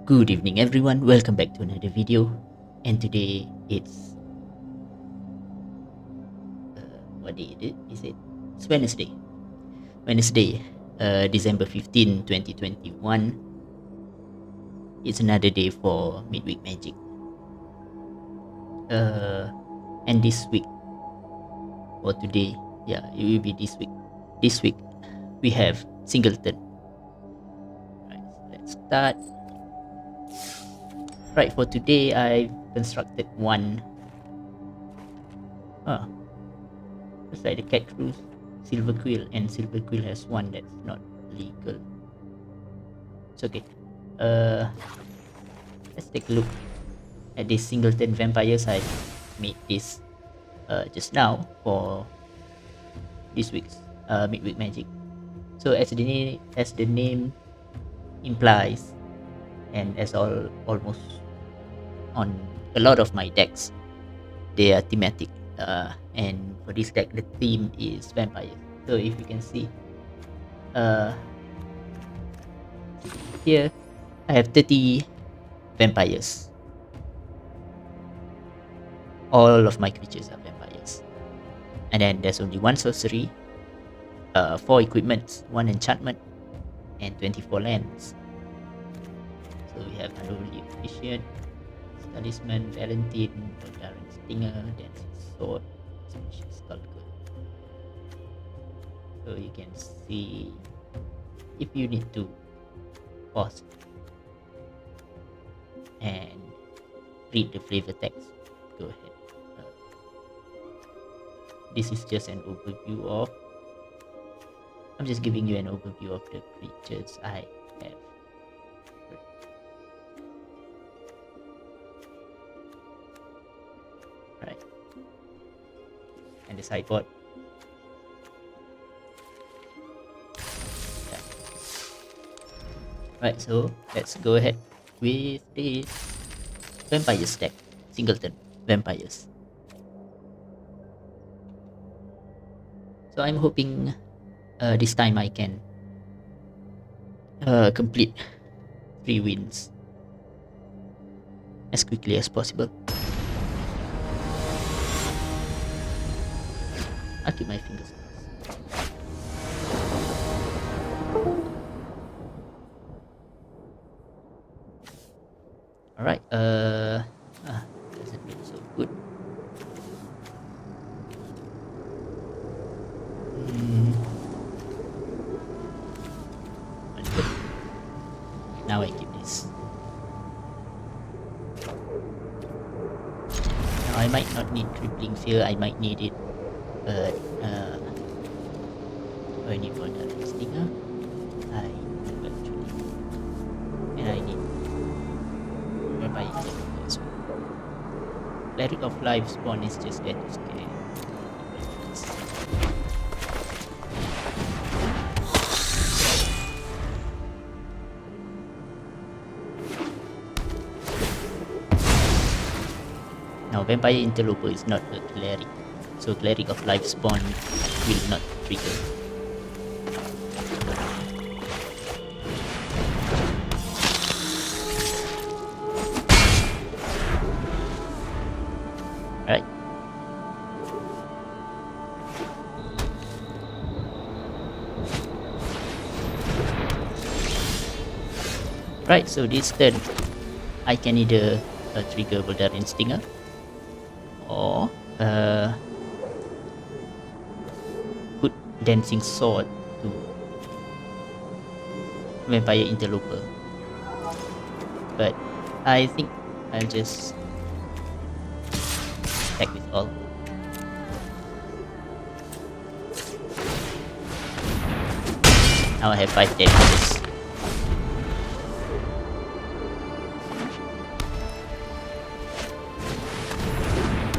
Good evening everyone, welcome back to another video. And today it's what day is it? It's Wednesday. December 15, 2021. It's another day for Midweek Magic. And this week, or today, yeah, it will be this week. This week we have Singleton. Right, let's start. Right, for today I've constructed one. Looks like the cat cruise, silver quill, and silver quill has one that's not legal. It's okay. Let's take a look at this Singleton vampires. I made this just now for this week's Midweek Magic. So as the name implies, and as almost on a lot of my decks, they are thematic. And for this deck, the theme is vampires. So if you can see, here I have 30 vampires. All of my creatures are vampires. And then there's only one sorcery, 4 equipments, 1 enchantment, and 24 lands. So we have Unruly Efficient, Talisman, Valentine, Darren Stinger, Dancing Sword, Special Skulker. So you can see, if you need to pause and read the flavor text, go ahead. This is just an overview of, I'm just giving you an overview of the creatures I have. Right. And the sideboard. Yeah. Right, so let's go ahead with this vampires deck. Singleton vampires. So I'm hoping this time I can complete 3 wins as quickly as possible. I'll keep my fingers crossed. Alright, doesn't look so good. Good. Now I keep this. Now I might not need Crippling Fear, I might need it, but do I need one Darren Stinger? I do actually. And I need Vampire as well. Cleric of Life Spawn is just there to scare. Now Vampire Interloper is not a cleric, so Cleric of Life Spawn will not trigger. Right. Right, so this turn I can either trigger Darren Stinger or put Dancing Sword to Vampire Interloper. But I think I'll just attack with all. Now I have 5 damages.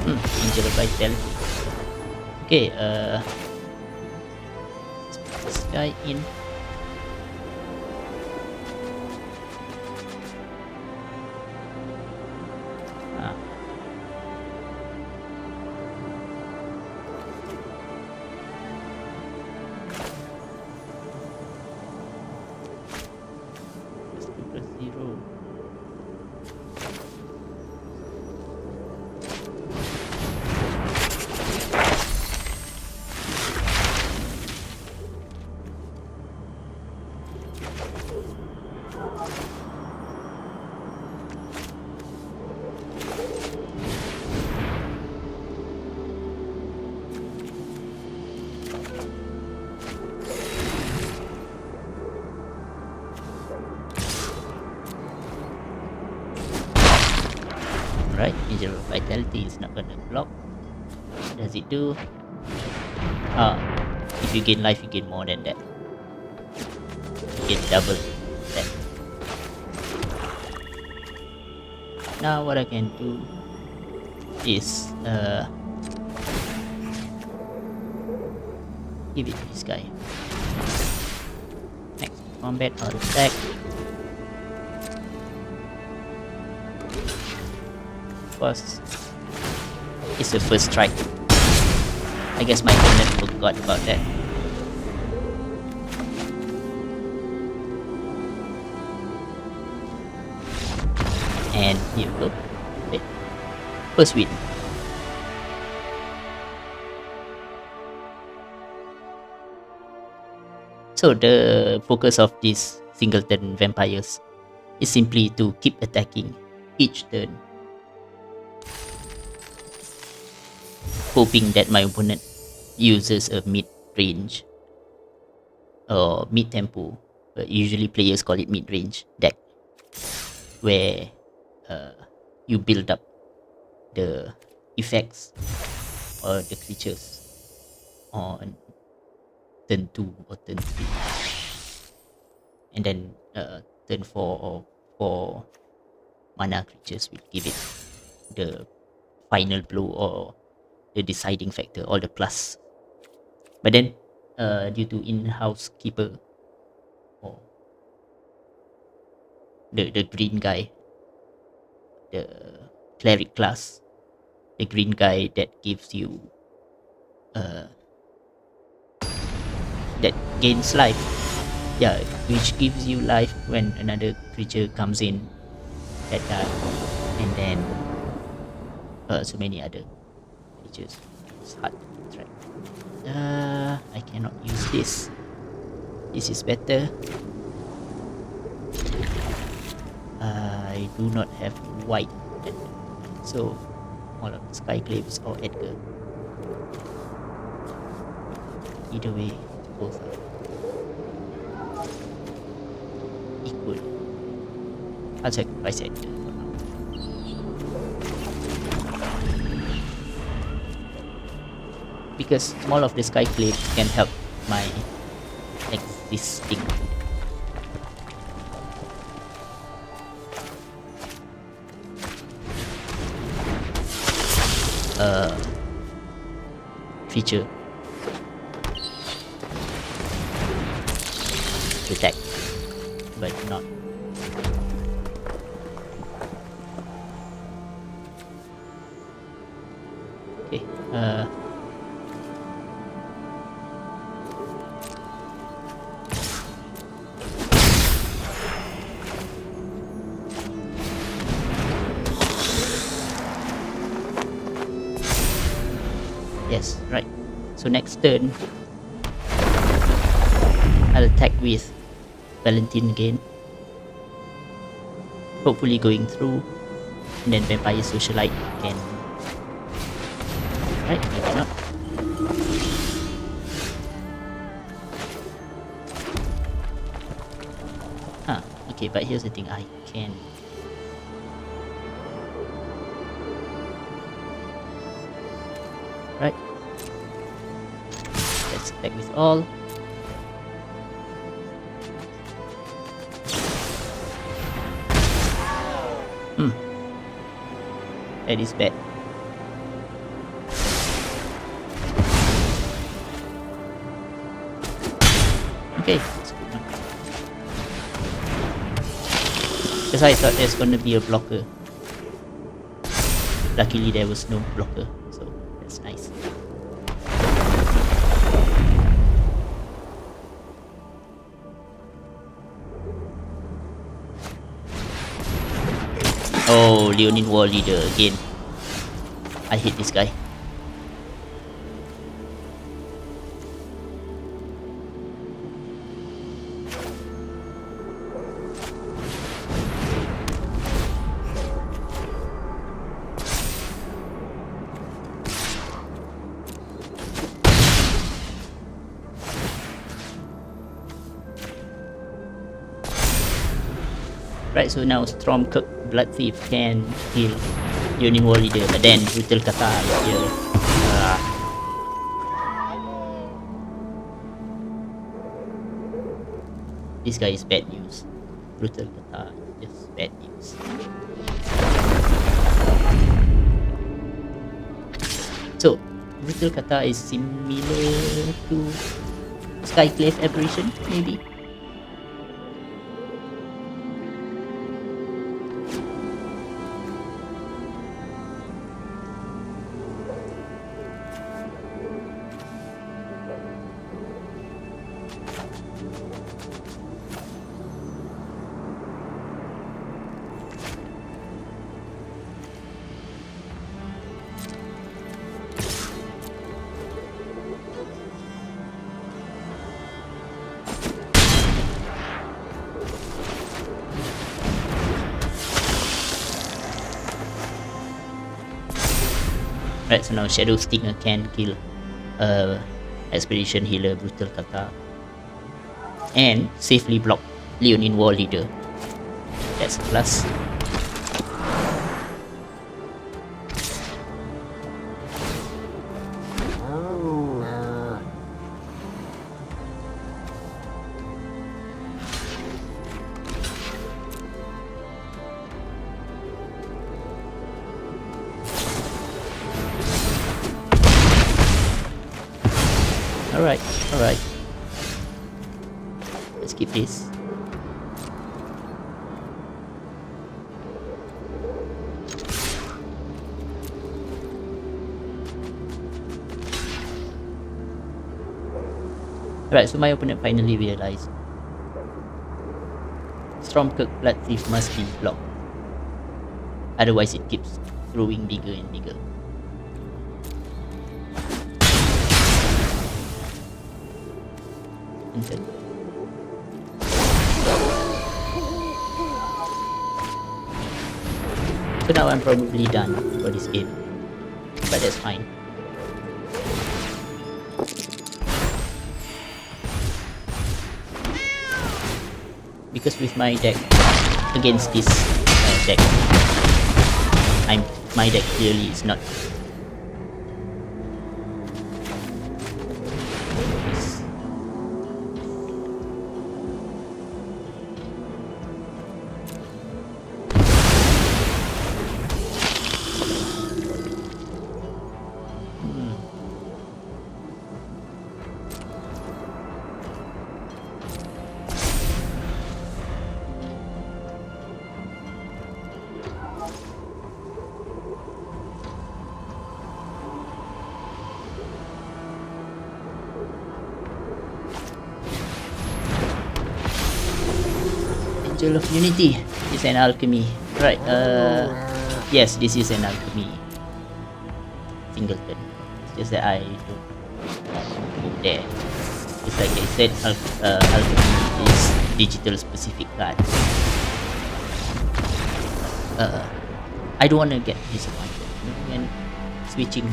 Angel of Vitality. Okay, let's put this guy in. Let's do this. Alright, Major Vitality is not gonna block. What does it do? If you gain life, you gain more than that. You get double that. Now what I can do is give it to this guy. Next combat or attack. Of course, it's the first strike. I guess my opponent forgot about that. And here we go. Wait. First win. So the focus of these Singleton vampires is simply to keep attacking each turn, hoping that my opponent uses a mid-range or mid-tempo, but usually players call it mid-range deck, where you build up the effects or the creatures on turn 2 or turn 3, and then turn 4 or 4 mana creatures will give it the final blow or the deciding factor, or the plus. But then due to in-house keeper or the green guy, the cleric class, the green guy that gives you that gains life, which gives you life when another creature comes in that die, and then so many other creatures. It's hard to track. I cannot use this. This is better. I do not have white, so all of the Skyclaves or Edgar. Either way, both are equal. I'll sacrifice Edgar for now. Because all of the Skyclaves can help my existing feature to attack, but not. Okay, yes, right. So next turn, I'll attack with Valentine again. Hopefully going through, and then Vampire Socialite can. Right, maybe not. Okay, but here's the thing, I can. Right. Let's attack with all. That is bad. Okay, that's good enough. Because I thought there's gonna be a blocker. Luckily there was no blocker, so that's nice. Oh, Leonine War Leader again. I hate this guy. Right, so now Stormkirk Blood Thief can heal Leonin War Leader, but then Brutal Kata is here. This guy is bad news. Brutal Kata is just bad news. So, Brutal Kata is similar to Skyclave Apparition, maybe? Right, so now Shadow Stinger can kill Expedition Healer Brutal Kata and safely block Leonin War Leader. That's a plus. Alright. Let's keep this. Alright, so my opponent finally realized Stormkirk Blood Thief must be blocked. Otherwise it keeps growing bigger and bigger. Okay. So now I'm probably done for this game, but that's fine. Because with my deck against this deck, my deck clearly is not Angel of Unity is an alchemy. Right, yes, this is an alchemy. Singleton. It's just that I don't go there. It's like I said, alchemy is digital specific card. I don't want to get disappointed when switching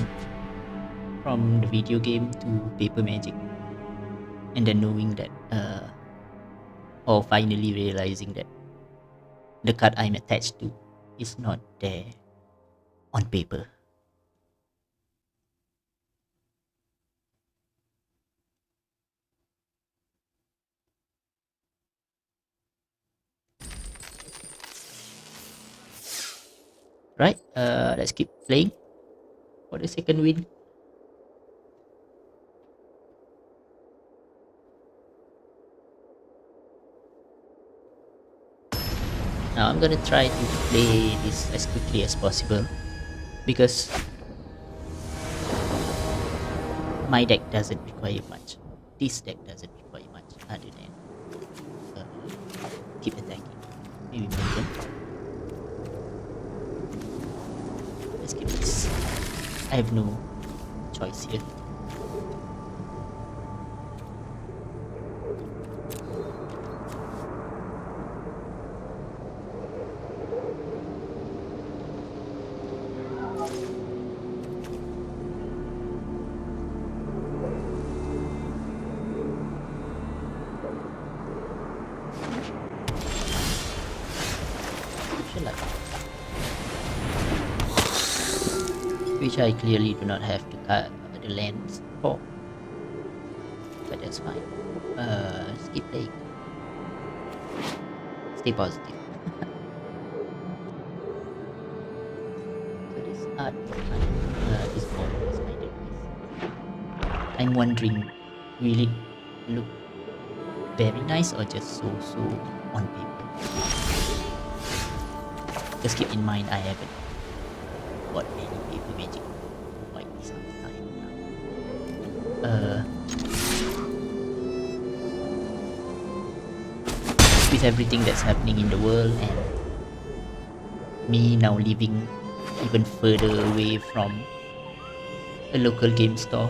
from the video game to paper magic, and then knowing that or finally realizing that the card I'm attached to is not there on paper. Right, let's keep playing for the second win. Now I'm gonna try to play this as quickly as possible because my deck doesn't require much. This deck doesn't require much other than keep attacking. Maybe Mulligan. Let's keep this. I have no choice here. which I clearly do not have the lands for, but that's fine. Skip playing. Stay positive. So this art is almost my device. I'm wondering, will it look very nice or just so on paper? Just keep in mind I haven't bought any paper magic for quite some time now. With everything that's happening in the world and me now living even further away from a local game store,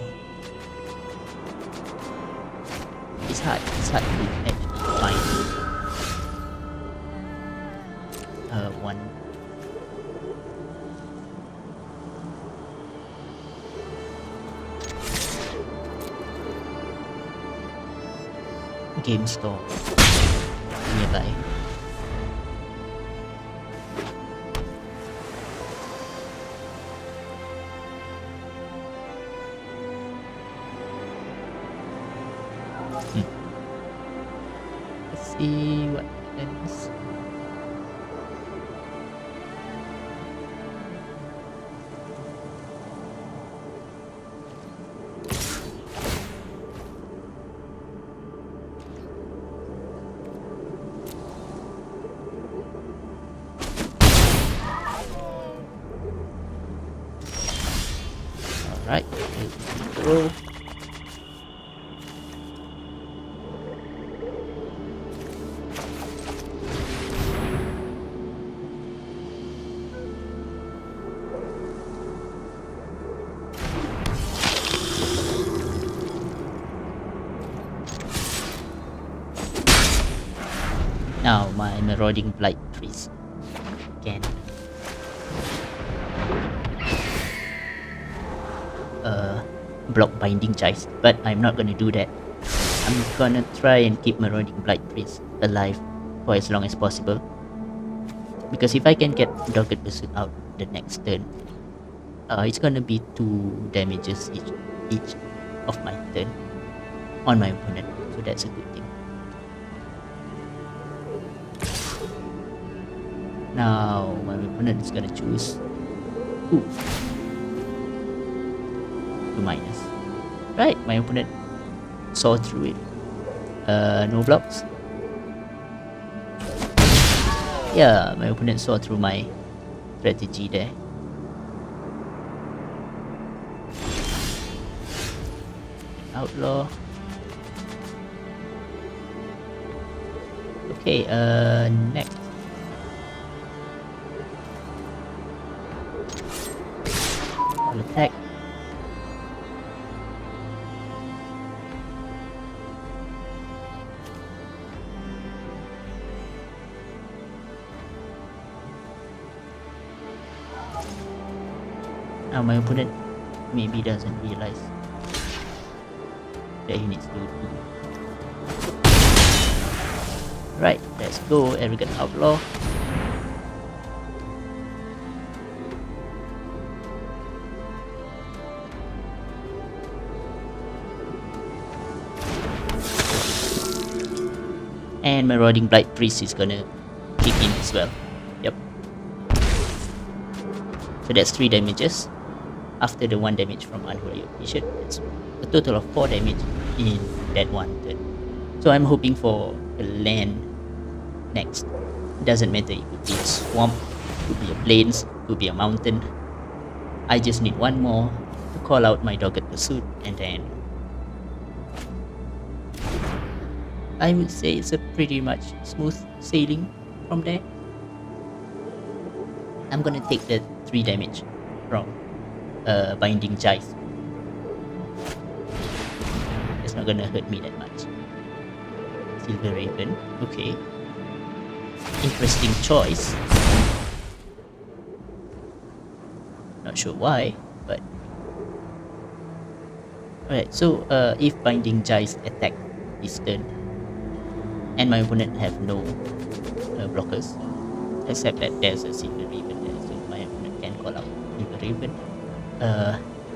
it's hard to actually find one game store nearby. Let's see what happens. Alright, here we go. Now my marauding blight priest can block binding giants, but I'm not gonna do that. I'm gonna try and keep marauding blight priest alive for as long as possible, because if I can get dogged pursuit out the next turn, it's gonna be 2 damages each of my turn on my opponent, so that's a good thing. Now my opponent is gonna choose 2 minus. Right, my opponent saw through it. No blocks. Yeah, my opponent saw through my strategy there. Outlaw. Okay, next. I'll attack. Now my opponent maybe doesn't realize that he needs to do. Right, let's go, Arrogant Outlaw. And Marauding Blight Priest is gonna kick in as well. Yep. So that's 3 damages. After the 1 damage from Unholy Occasion, it's a total of 4 damage in that one turn. So I'm hoping for a land next. Doesn't matter, it could be a swamp, it could be a plains, it could be a mountain. I just need 1 more to call out my Dogged Pursuit, and then I would say it's a pretty much smooth sailing from there. I'm gonna take the 3 damage from Binding Giants. It's not gonna hurt me that much. Silver Raven, okay. Interesting choice. Not sure why, but alright. So if Binding Giants attack this turn, and my opponent have no blockers, except that there's a Silver Raven there, so my opponent can call out Silver Raven.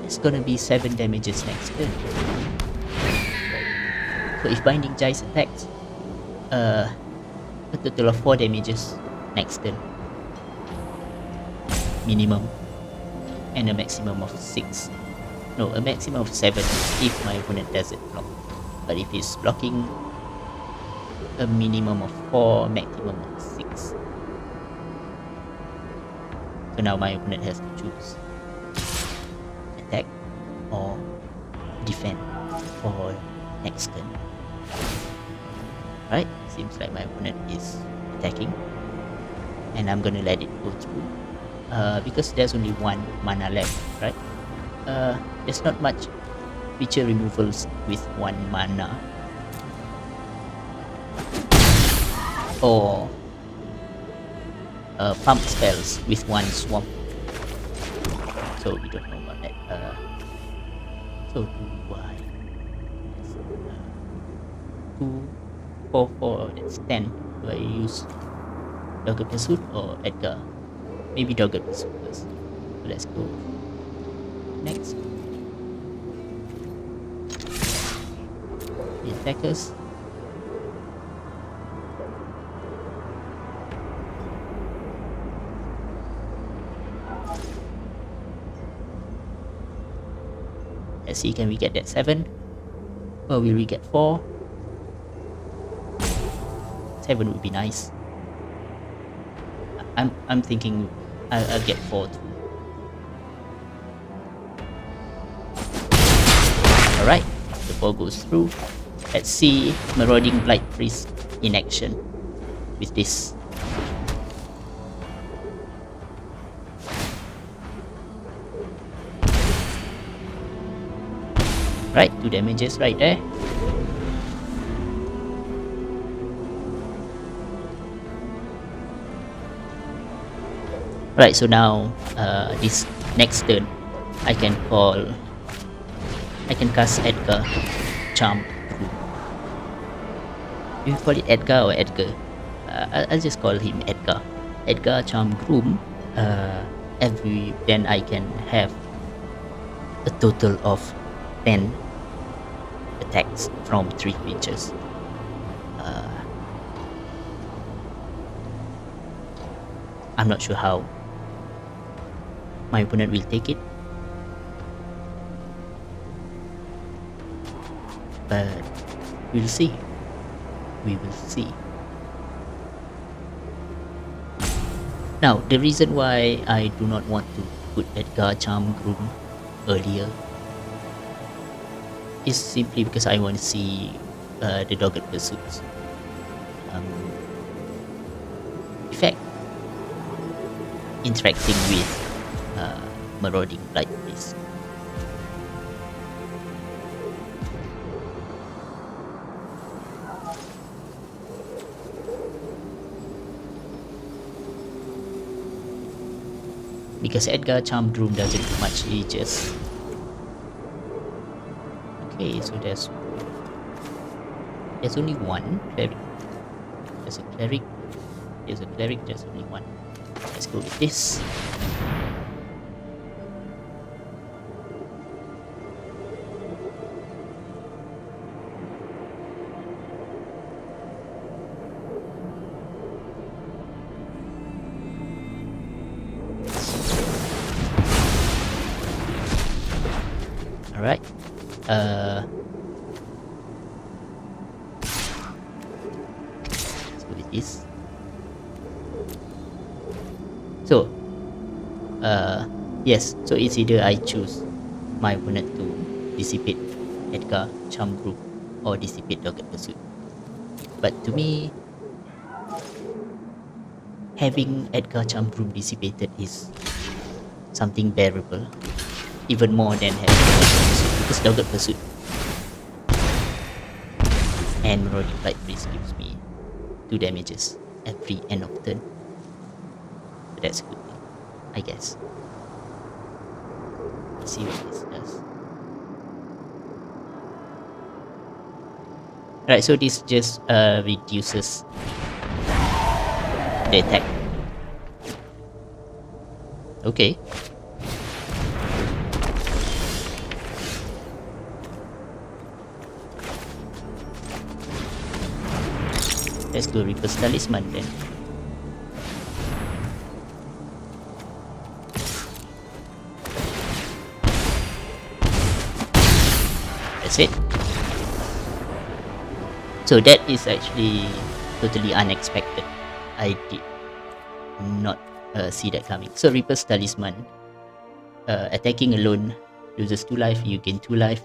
it's gonna be 7 damages next turn. So if Binding Giants attacks, a total of 4 damages next turn. Minimum. And a maximum of 6. No, a maximum of 7 if my opponent doesn't block. But if he's blocking, a minimum of 4, maximum of 6. So now my opponent has to choose attack or defend for next turn. Right? Seems like my opponent is attacking, and I'm gonna let it go through because there's only 1 mana left, right? There's not much creature removals with 1 mana, or pump spells with 1 swamp. So we don't know about that. So do I? 2, 4, 4, that's 10. Do I use Dogged Pursuit or Edgar? Maybe Dogged Pursuit first. So let's go next. The attackers. Let's see, can we get that 7? Or will we get 4? 7 would be nice. I'm thinking I'll get 4 too. Alright, the 4 goes through. Let's see Marauding Blight Priest in action with this. Right, 2 damages right there. Right, so now this next turn I can cast Edgar Charm Groom. You call it Edgar or Edgar? I'll just call him Edgar. Edgar Charm Groom. Then I can have a total of 10 attacks from 3 creatures. I'm not sure how my opponent will take it, but we'll see. We will see. Now, the reason why I do not want to put Edgar Charm Groom earlier is simply because I want to see the Dogged Pursuit's effect interacting with Marauding Blight Priest. Because Edgar Charm Groom doesn't do much, he just... Okay, so there's only 1 cleric. There's a cleric. There's a cleric, there's only 1. Let's go with this. Alright. Let's go with this. So, yes, so it's either I choose my opponent to dissipate Edgar Charm Groom or dissipate Dogged Pursuit. But to me, having Edgar Charm Groom dissipated is something bearable, even more than having Dogged Pursuit, because Dogged Pursuit and Marauding Blight Priest gives me 2 damages every end of turn. So that's a good thing, I guess. Let's see what this does. Right, so this just reduces the attack. Okay. Let's go Reaper's Talisman then. That's it. So that is actually totally unexpected. I did not see that coming. So Reaper's Talisman, attacking alone loses 2 life, you gain 2 life.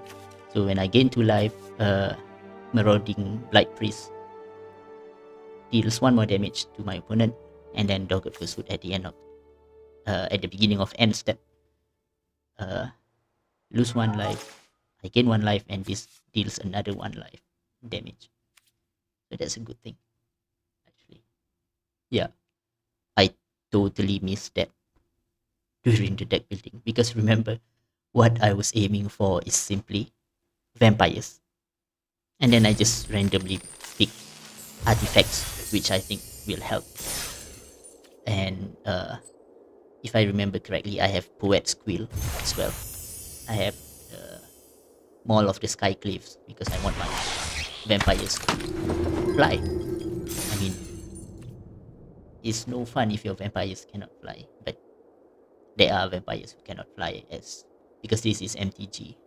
So when I gain 2 life, Marauding Blight Priest deals 1 more damage to my opponent, and then Dogged Pursuit at the end of at the beginning of end step. Lose 1 life, I gain 1 life, and this deals another 1 life damage. So that's a good thing, actually. Yeah, I totally missed that during the deck building, because remember, what I was aiming for is simply vampires, and then I just randomly pick artifacts which I think will help. And if I remember correctly, I have Poet's Quill as well. I have Maul of the Sky Cliffs because I want my vampires to fly. I mean, it's no fun if your vampires cannot fly, but there are vampires who cannot fly, as because this is MTG.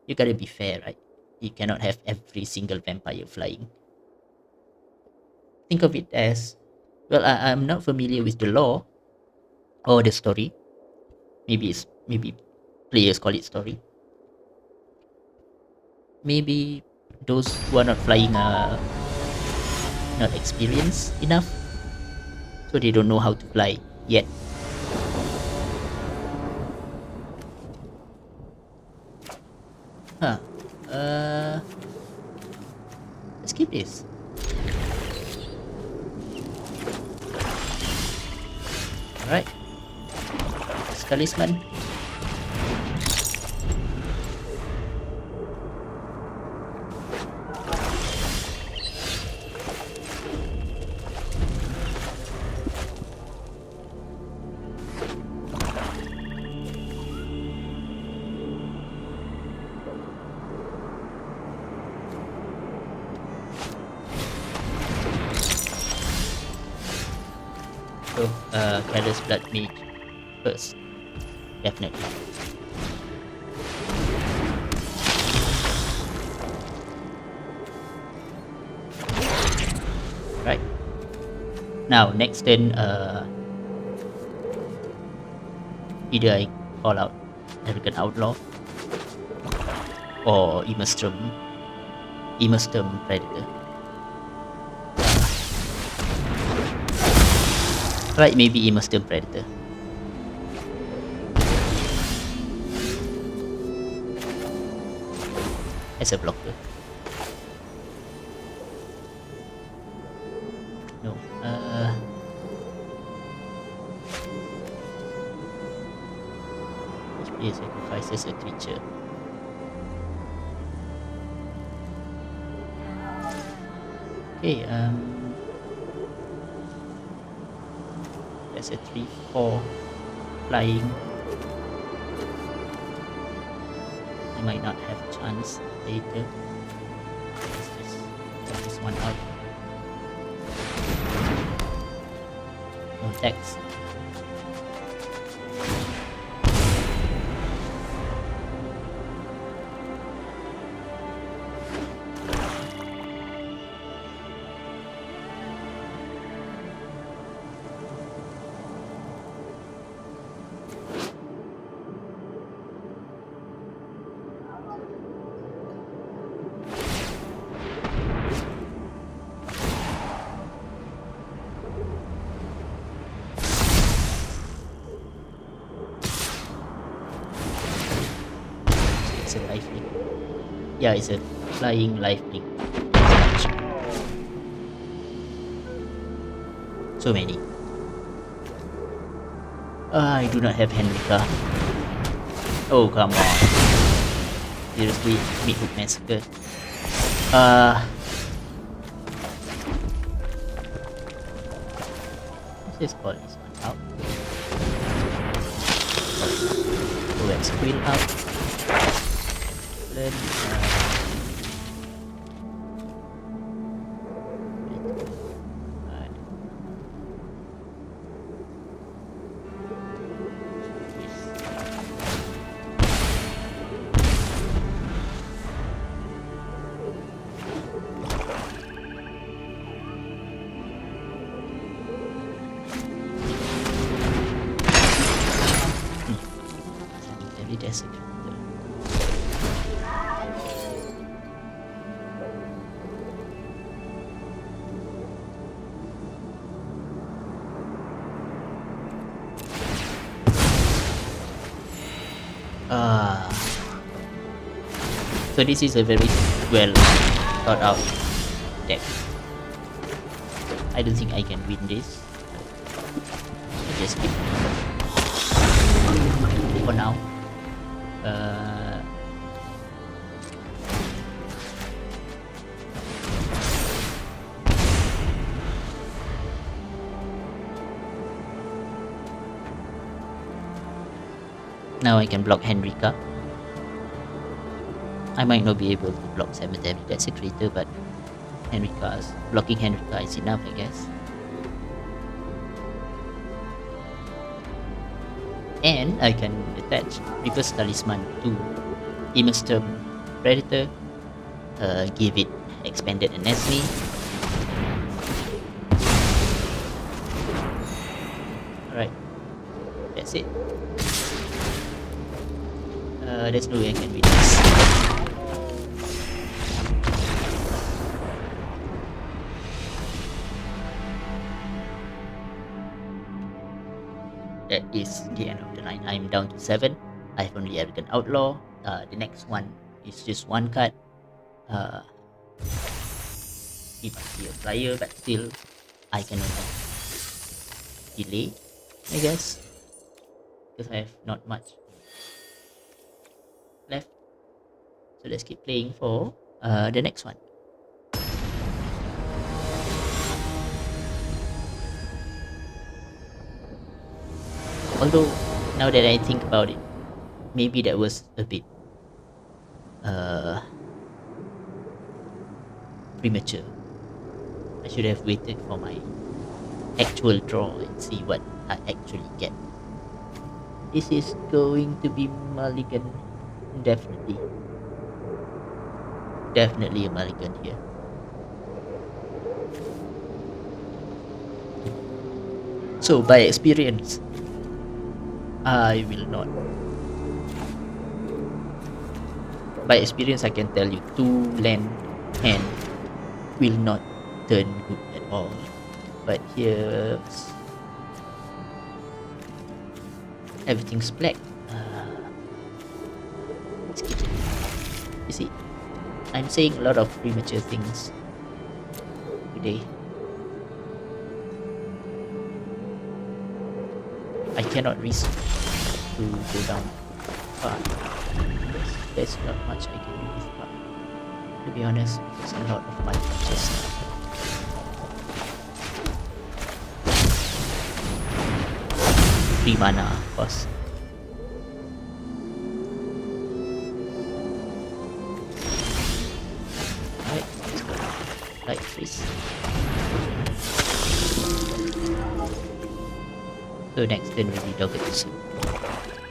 You gotta be fair, right? You cannot have every single vampire flying. Think of it as, well, I'm not familiar with the lore or the story. Maybe players call it story. Maybe those who are not flying are not experienced enough, so they don't know how to fly yet. Huh. Let's keep this. Alright. Talisman. So, Careless Blood Mage first. Definitely. Right. Now, next turn, either I call out Arrogant Outlaw or Immersturm Predator. Right, maybe Immersturm Predator. As a blocker. No. Each player sacrifices a creature. Okay, that's a 3/4 flying. I might not have a chance later. Let's just get this one out. No text. It's a lifelink. Yeah, it's a flying lifelink. So many. I do not have Henrika. Oh, come on. Seriously, Midweek Massacre. Let's just call this one out. Go and squill out. Then So this is a very well thought out deck. I don't think I can win this. I just keep for now. Now I can block Henrika. I might not be able to block 7th Avenue Desecrator, but blocking Henrika is enough, I guess. And I can attach Reverse Talisman to Immersturm Predator, give it Expanded Anatomy. Alright, that's it. There's no way I can win this. That is the end of the line. I'm down to 7. I have only Arrogant Outlaw. The next one is just one card. He must be a flyer, but still I can only delay, I guess, because I have not much left. So let's keep playing for the next one. Although now that I think about it, maybe that was a bit premature. I should have waited for my actual draw and see what I actually get. This is going to be mulligan. Definitely a mulligan here. So by experience, I will not. By experience, I can tell you 2 land hand will not turn good at all. But here's everything's black. Let's keep it. You see, I'm saying a lot of premature things today. I cannot risk to go down far. There's not much I can do with far. To be honest, there's a lot of my just 3 mana, of course. Alright, let's go. Light freeze. So next turn will be Doggett.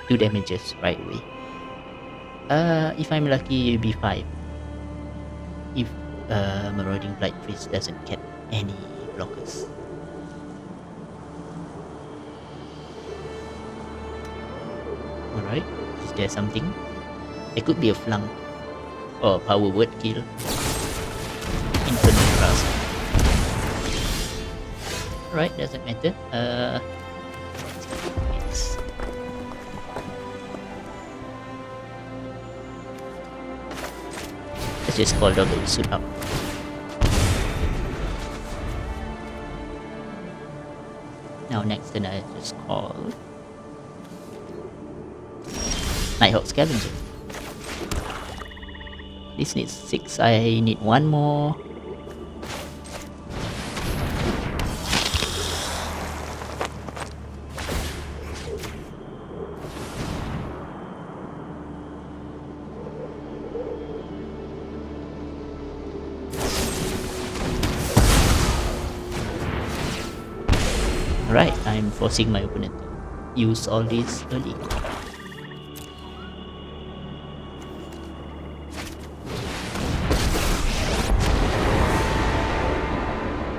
2 damages right away. If I'm lucky, it'll be 5. If Marauding Blight Freeze doesn't get any blockers. Alright, is there something? There could be a flunk or power word kill. Infinite Grasp. Alright, doesn't matter. Let's just call Double Suit up. Now next turn I just call Nighthawk Scavenger. This needs 6, I need 1 more. Right, I'm forcing my opponent to use all these early.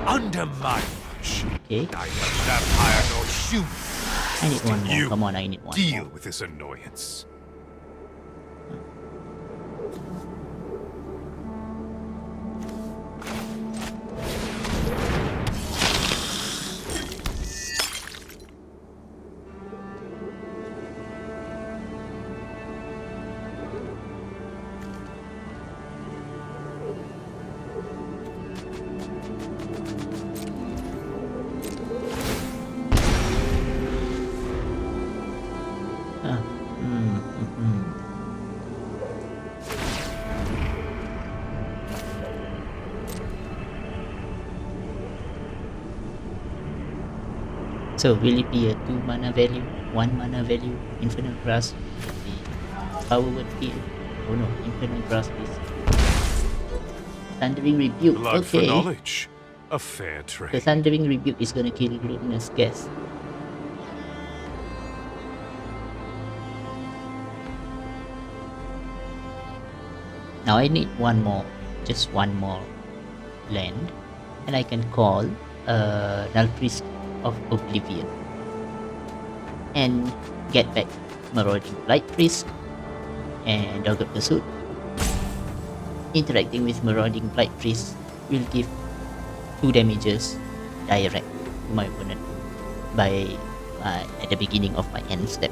Under my watch, Okay, neither vampire nor human. I need 1 more. You Come on, I need 1 deal more. with this annoyance. So will it be a 2 mana value, 1 mana value, Infernal Grasp, the Power Word Field? Oh no, Infernal Grasp is Thundering Rebuke. Blood for Okay. knowledge. A fair The trade. Thundering Rebuke is gonna kill Gluttonous Guest. Now I need one more, just one more land, and I can call Null Priest of Oblivion and get back Marauding Blight Priest and Dogged Pursuit. Interacting with Marauding Blight Priest will give 2 damages direct to my opponent by at the beginning of my end step.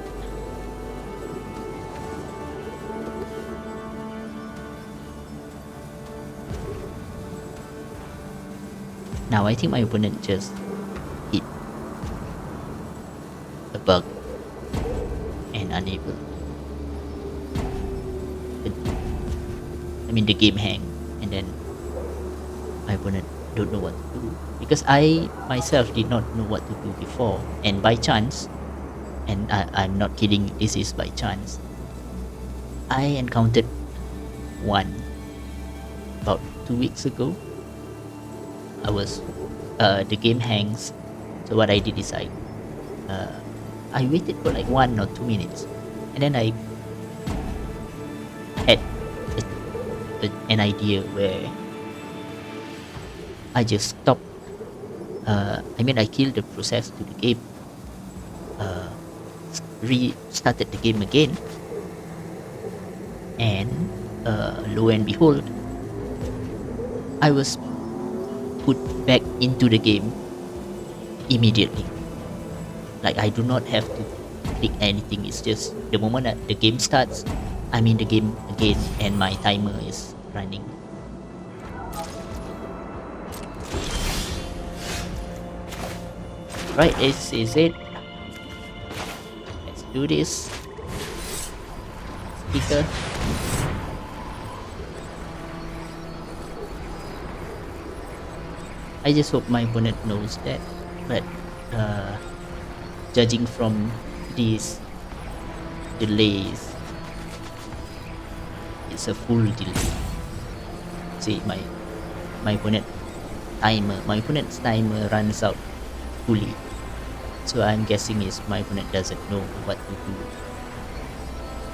Now I think my opponent just hit a bug and unable. I mean the game hang, and then my opponent don't know what to do because I myself did not know what to do before, and by chance, and I'm not kidding, this is by chance, I encountered one about 2 weeks ago. I was the game hangs, so what I did is I waited for like 1 or 2 minutes, and then I had an idea where I just stopped. I killed the process to the game, restarted the game again, and lo and behold, I was put back into the game immediately. Like I do not have to click anything. It's just the moment that the game starts, I'm in the game again and my timer is running. Right, this is it. Let's do this. Sticker. I just hope my opponent knows that, but judging from these delays, it's a full delay. See, my opponent's timer runs out fully, so I'm guessing is my opponent doesn't know what to do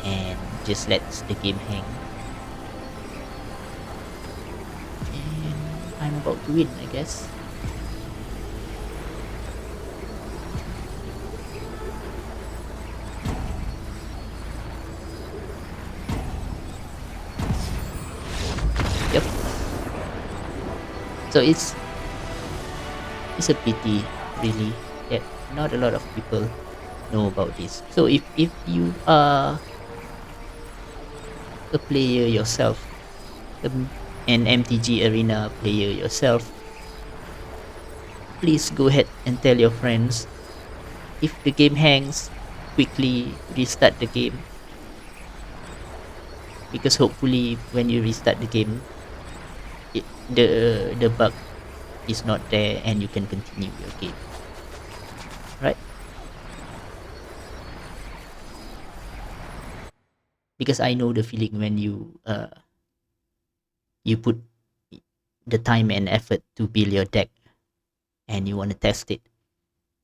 and just lets the game hang. I'm about to win, I guess. Yep. So it's a pity, really, that not a lot of people know about this. So if you are a player yourself, an MTG arena player yourself, please go ahead and tell your friends. If the game hangs, quickly restart the game, because hopefully when you restart the game, the bug is not there and you can continue your game, right? Because I know the feeling when you put the time and effort to build your deck and you want to test it,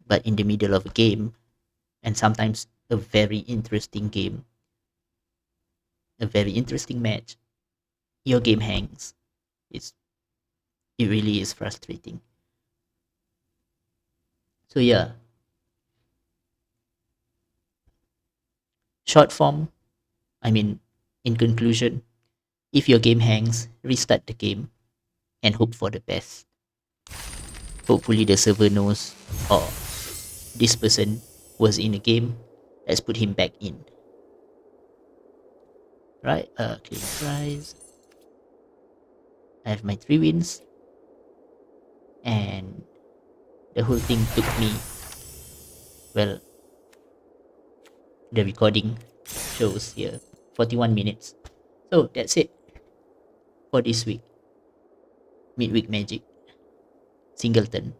but in the middle of a game, and sometimes a very interesting game, a very interesting match, your game hangs. It really is frustrating. So yeah, short form, in conclusion, if your game hangs, restart the game and hope for the best. Hopefully the server knows, oh, this person was in a game, let's put him back in. Right, claim prize. I have my 3 wins, and the whole thing took me, well, the recording shows here 41 minutes. So that's it for this week. Midweek Magic, Singleton,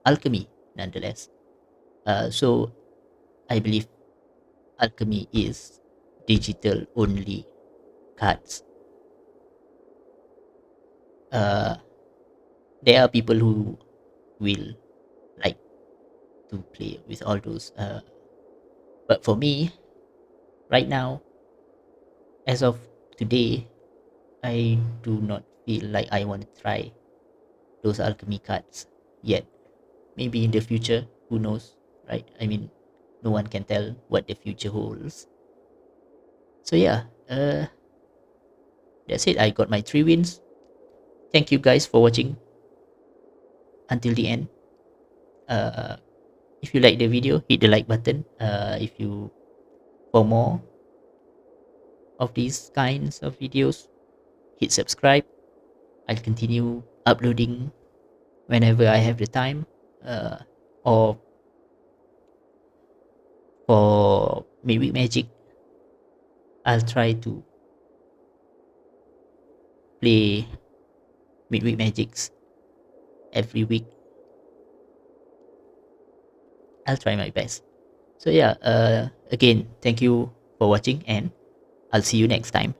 Alchemy nonetheless. So I believe alchemy is digital only cards. Uh, there are people who will like to play with all those. But for me, right now, as of today, I do not feel like I want to try those alchemy cards yet. Maybe in the future, who knows, right? I mean, no one can tell what the future holds. So yeah, that's it. I got my 3 wins. Thank you guys for watching until the end. Uh, if you like the video, hit the like button. If you for more of these kinds of videos, hit subscribe. I'll continue uploading whenever I have the time. Or for Midweek Magic, I'll try to play Midweek Magics every week. I'll try my best. So yeah, again, thank you for watching and I'll see you next time.